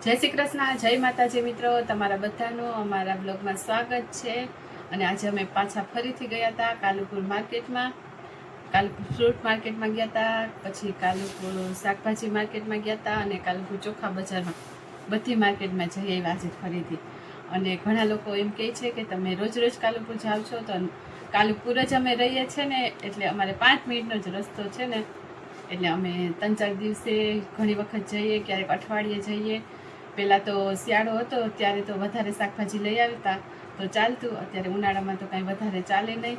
જય શ્રી કૃષ્ણ, જય માતાજી મિત્રો, તમારા બધાનું અમારા બ્લોગમાં સ્વાગત છે। અને આજે અમે પાછા ફરીથી ગયા હતા કાલુપુર માર્કેટમાં। કાલુપુર ફ્રૂટ માર્કેટમાં ગયા હતા, પછી કાલુપુર શાકભાજી માર્કેટમાં ગયા હતા અને કાલુપુર ચોખા બજારમાં, બધી માર્કેટમાં જઈ આવ્યા આજે ફરીથી। અને ઘણા લોકો એમ કહે છે કે તમે રોજ રોજ કાલુપુર જાઓ છો, તો કાલુપુર જ અમે રહીએ છીએ ને, એટલે અમારે 5 મિનિટનો જ રસ્તો છે ને, એટલે અમે 3-4 દિવસે ઘણી વખત જઈએ, ક્યારેક અઠવાડિયે જઈએ। પહેલાં તો શિયાળો હતો ત્યારે તો વધારે શાકભાજી લઈ આવતા તો ચાલતું, અત્યારે ઉનાળામાં તો કાંઈ વધારે ચાલે નહીં,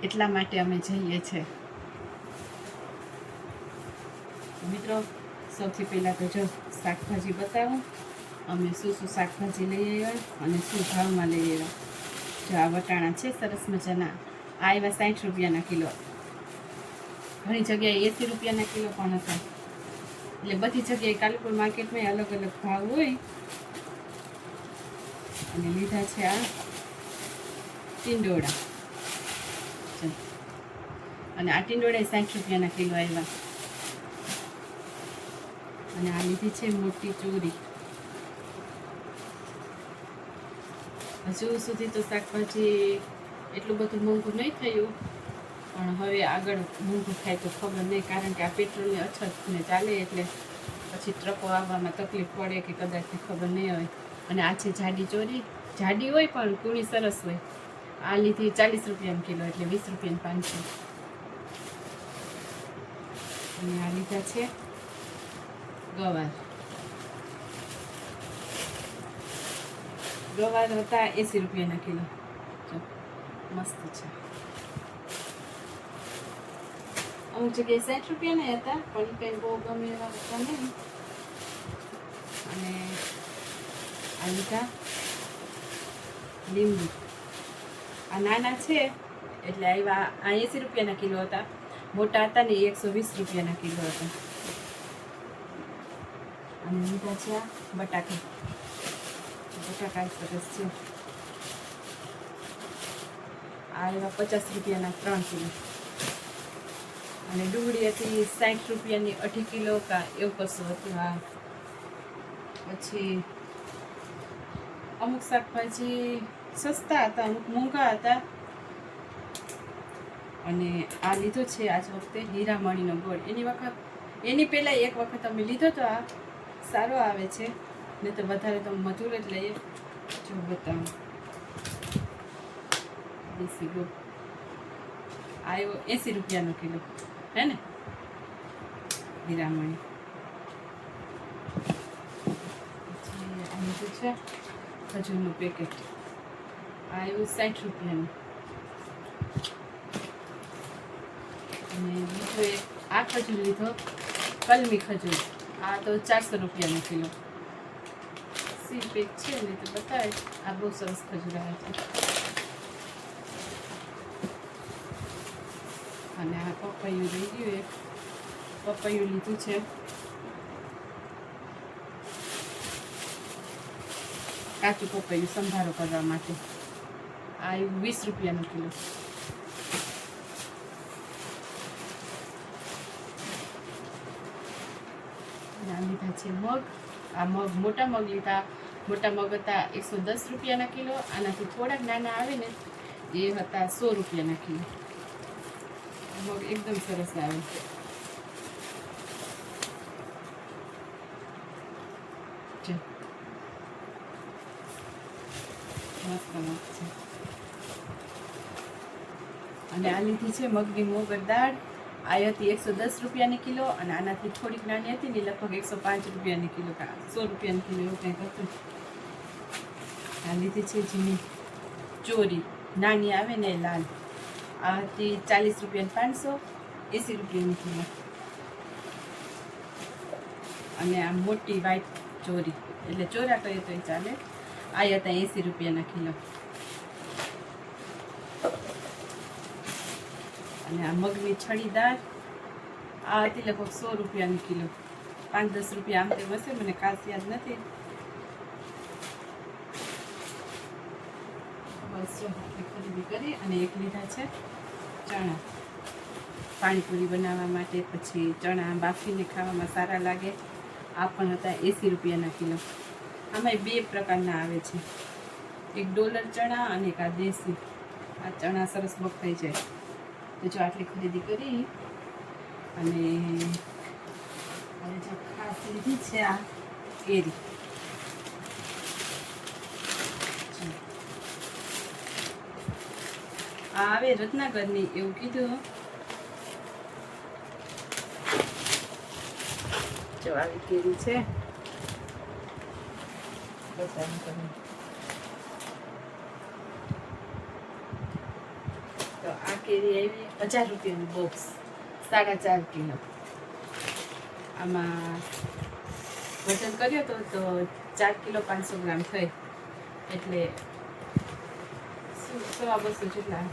એટલા માટે અમે જઈએ છીએ। મિત્રો, સૌથી પહેલાં તો જો શાકભાજી બતાવું, અમે શું શાકભાજી લઈ આવ્યા અને શું ભાવમાં લઈ આવ્યા। જો આ વટાણા છે સરસ મજાના, આ આવ્યા 60 રૂપિયાના કિલો, ઘણી જગ્યાએ 80 રૂપિયાના કિલો પણ હતા। એટલે બધી જગ્યાએ કાલુપુર માર્કેટમાં અલગ અલગ ભાવ હોય। અને લીધા છે આ ટીંડોળા, અને આ ટીંડોળા 60 રૂપિયાના કિલો આવ્યા। અને આ લીધી છે મોટી ચોરી। હજુ સુધી તો શાકભાજી એટલું બધું મોંઘું નહીં થયું, પણ હવે આગળ મોંઘું થાય તો ખબર નહીં, કારણ કે આ પેટ્રોલની અછતને ચાલે એટલે પછી ટ્રકો આવવામાં તકલીફ પડે કે કદાચ ખબર નહીં હોય। અને આ છે જાડી ચોરી, જાડી હોય પણ કૂણી સરસ હોય। આ લીધી 40 રૂપિયાનો કિલો, એટલે 20 રૂપિયાની 500। અને આ લીધા છે ગવાર, ગવાર હતા 80 રૂપિયાના કિલો, મસ્ત છે। અમુક જગ્યાએ 60 રૂપિયાના હતા, પણ કંઈ બહુ ગમે એવા હતા નહીં। અને આ લીધા લીંબુ, આ નાના છે એટલે આવ્યા આ 80 રૂપિયાના કિલો હતા, મોટા હતા ને 120 રૂપિયાના કિલો હતા। અને લીધા છે આ બટાકા, બટાકા સરસ છે, આ આવ્યા 50 રૂપિયાના 3 કિલો। અને ડુંગળી હતી 60 રૂપિયાની 8 કિલો કા એવું કશું હતું। આ પછી અમુક શાકભાજી સસ્તા હતા, અમુક મોંઘા હતા। અને આ લીધો છે આજ વખતે હીરામણીનો ગોળ, એની પહેલાં એક વખત અમે લીધો તો આ સારો આવે છે, નહીં તો વધારે તો મજૂર જ લઈએ। જો બતાવું દેશી ગોળ આવ્યો 80 રૂપિયાનો કિલો, હે ને હીરામણી। આ લીધું છે ખજૂરનું પેકેટ, આ આવ્યું 60 રૂપિયાનું। અને બીજો એક આ ખજૂર લીધો, કલમી ખજૂર, આ તો 400 રૂપિયાનો કિલો। સી પેક છે ને તો બતાવે, આ બહુ સરસ ખજૂર આવે છે। અને આ પપૈયું રહી ગયું, એક પપૈયું લીધું છે, કાચું પપૈયું સંભારો કરવા માટે, આ 20 રૂપિયાનો કિલો। આ લીધા છે મગ, આ મગ મોટા મગ લીધા, મોટા મગ હતા 110 રૂપિયાના કિલો, આનાથી થોડાક નાના આવે ને એ હતા 100 રૂપિયાના કિલો। મગ એકદમ સરસ આવે છે, મસ્ત મગ છે। અને આ લીધી છે મગની મોગર દાળ, આ હતી 110 રૂપિયાની કિલો, અને આનાથી થોડીક નાની હતી ને લગભગ 105 રૂપિયાની કિલો, 100 રૂપિયાની કિલો એવું કંઈક હતું। આ લીધી છે ઝીણી ચોરી, નાની આવે ને લાલ, આ હતી 40 રૂપિયાની 500, 80 રૂપિયાની કિલો। અને આ મોટી વ્હાઈટ ચોરી, એટલે ચોરા કહીએ તો એ ચાલે, આ હતા 80 રૂપિયાના કિલો। અને આ મગની છડીદાર, આ હતી લગભગ 100 રૂપિયાની કિલો, 5-10 રૂપિયા આમ તેમ હશે, મને ખાસ યાદ નથી। બસ ખરીદી કરી। અને એક લીધા છે ચણા, પાણીપુરી બનાવવા માટે, પછી ચણા બાફીને ખાવામાં સારા લાગે। આ પણ હતા 80 રૂપિયાના કિલો. આમાં 2 પ્રકારના આવે છે, એક ડોલર ચણા અને એક આ દેશી. આ ચણા સરસ બફાઈ જાય. તો જો આટલી ખરીદી કરી અને હવે જો ખાસ લીધી છે આ કેરી. આ આવે રત્નાગરની એવું કીધું. જો આવી કેરી છે. તો આ કેરી આવી 1000 રૂપિયાનું બોક્સ, 4.5 કિલો. આમાં વજન કર્યો તો 4 કિલો 500 ગ્રામ થઈ, એટલે 100-200 જેટલા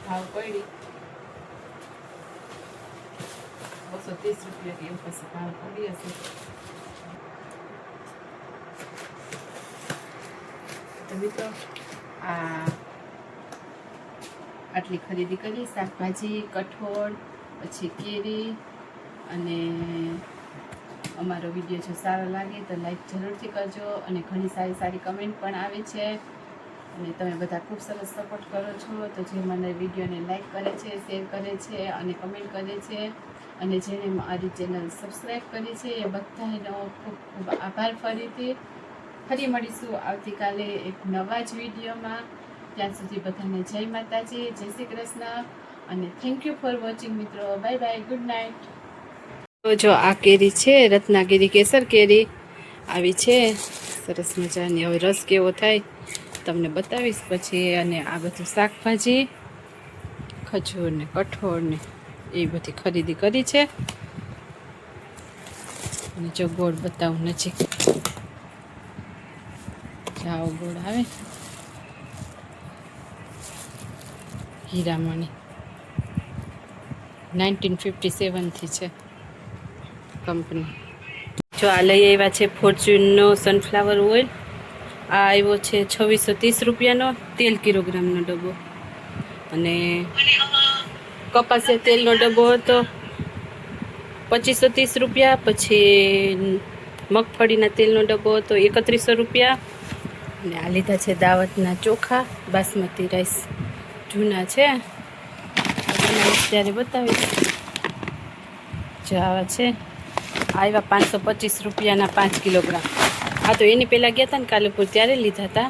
ભાવ પડી. 230 રૂપિયા કે એવું પછી ભાવ પડી હશે. તો મિત્રો આટલી ખરીદી કરી. શાકભાજી, કઠોળ, પછી કેરી. અને અમારો વિડીયો જો સારો લાગે તો લાઈક જરૂરથી કરજો. અને ઘણી સારી સારી કમેન્ટ પણ આવે છે અને તમે બધા ખૂબ સરસ સપોર્ટ કરો છો. તો જે મને વિડીયોને લાઈક કરે છે, શેર કરે છે અને કમેન્ટ કરે છે અને જેને મારી ચેનલ સબસ્ક્રાઈબ કરી છે એ બધાનો ખૂબ ખૂબ આભાર. ફરી મળીશું આવતીકાલે એક નવા જ વિડીયોમાં. ત્યાં સુધી બધાને જય માતાજી, જય શ્રી કૃષ્ણ અને થેન્ક યુ ફોર વોચિંગ મિત્રો. Bye bye, good night. તો જો આ કેરી છે રત્નાગીરી કેસર કેરી આવી છે સરસ મજાની. હવે રસ કેવો થાય તમને બતાવીશ પછી. અને આ બધું શાકભાજી, ખજૂર ને કઠોળ ને એ બધી ખરીદી કરી છે. અને જો ગોળ બતાવું નજીક. જાઓ ગોળ આવે હીરામણી 1957 થી છે કંપની. જો આ લઈ આવ્યા છે ફોર્ચ્યુનનો સનફ્લાવર ઓઇલ. આ આવ્યો છે 2630 રૂપિયાનો, તેલ કિલોગ્રામનો ડબ્બો. અને કપાસિયા તેલનો ડબ્બો હતો 2530 રૂપિયા. પછી મગફળીના તેલનો ડબ્બો હતો 3100 રૂપિયા. અને આ લીધા છે દાવતના ચોખા બાસમતી રાઈસ, જૂના છે. ત્યારે બતાવીશ. જો આવા છે, આવ્યા 525 રૂપિયાના 5 કિલોગ્રામ. આ તો એની પહેલાં ગયા હતા ને કાલુપુર, ત્યારે લીધા હતા.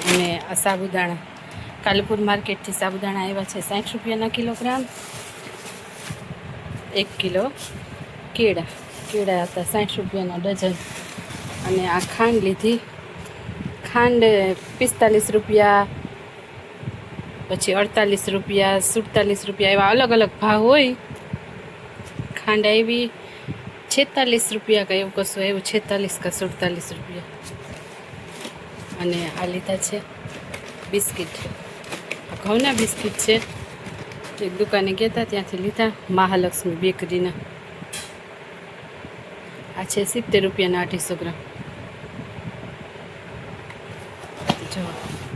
અને આ સાબુદાણા કાલુપુર માર્કેટથી સાબુદાણા આવ્યા છે 60 રૂપિયાના કિલોગ્રામ. 1 કિલો કેળા હતા 60 રૂપિયાના ડઝન. અને આ ખાંડ લીધી, ખાંડ 45 રૂપિયા, પછી 48 રૂપિયા, 47 રૂપિયા, એવા અલગ અલગ ભાવ હોય. ખાંડ આવી 46 રૂપિયા કાંઈ એવું કશું આવ્યું, 46 કે 47 રૂપિયા. અને આ લીધા છે બિસ્કિટ, ઘઉંના બિસ્કિટ છે. એક દુકાને ગયા હતા ત્યાંથી લીધા, મહાલક્ષ્મી બેકરીના. આ છે 70 રૂપિયાના 250 ગ્રામ. જો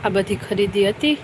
આ બધી ખરીદી હતી.